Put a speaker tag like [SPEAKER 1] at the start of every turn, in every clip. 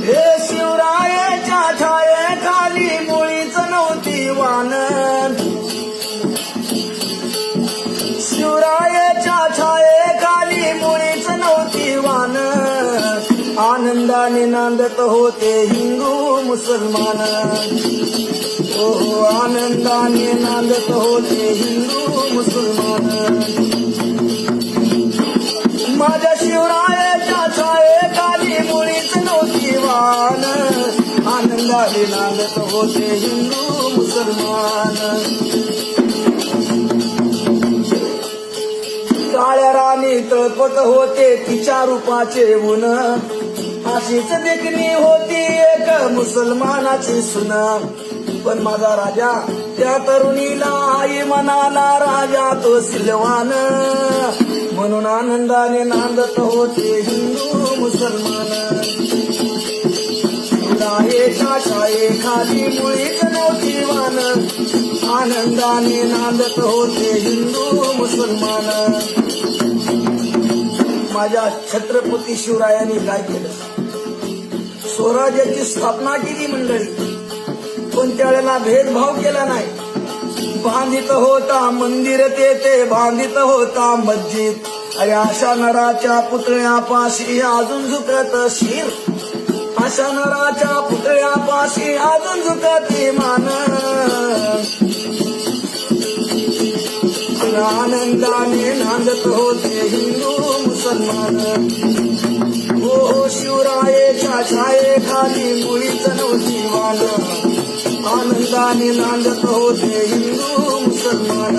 [SPEAKER 1] हे शिवरायाच्या छायेखाली मुळीच नव्हती वान, शिवरायाच्या छायेखाली मुळीच नव्हती वान, आनंदाने नांदत होते हिंदू मुसलमान, हो आनंदाने नांदत होते हिंदू मुसलमान. माझ्या शिवरायाच्या छायेखाली मुळीच नव्हती वान, आनंदाने नांदत होते हिंदू मुसलमान. काळ्या राणी तळपत होते तिच्या रूपाचे ऊन, अशीच देखणी होती एक मुसलमानाची सुन. पण माझा राजा त्या तरुणीला आई म्हणाला, राजा तो सिलवान, म्हणून आनंदाने नांदत होते हिंदू मुसलमान. शिवरायाच्या छायेखाली मुळीच नव्हती वान, आनंदाने नांदत होते हिंदू मुसलमान. माझ्या छत्रपती शिवरायांनी काय केलं? स्वराज्याची स्थापना केली मंडळी, पण त्यावेळेला भेदभाव केला नाही. बांधित होता मंदिर तेथे, बांधित होता मस्जिद. अरे अशा नराच्या पुतळ्यापाशी अजून झुकत शिर, अशा नराच्या पुतळ्यापाशी अजून झुकते मान. आनंदाने नांदत होते हिंदू मुसलमान. हो शिवरायाच्या छायेखाली मुळीच नव्हती वान, आनंदाने नांदत होते हिंदू मुसलमान.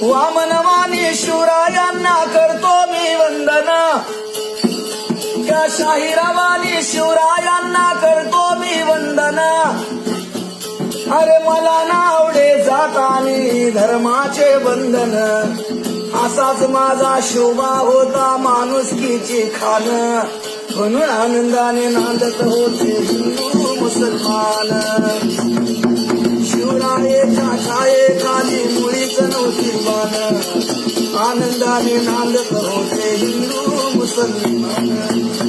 [SPEAKER 1] वामनवाणी शिवरायांना करतो मी वंदन, त्या शाहिरावानी शिवरायांना करतो मी वंदन. अरे मला ना आवडे जातानी धर्माचे बंधन, असाच माझा शोभा होता माणुसकीची खान, म्हणून आनंदाने नांदत होते हिंदू मुसलमान. शिवरायाच्या छायेखाली मुळीच नव्हती वान, आनंदाने नांदत होते हिंदू मुसलमान.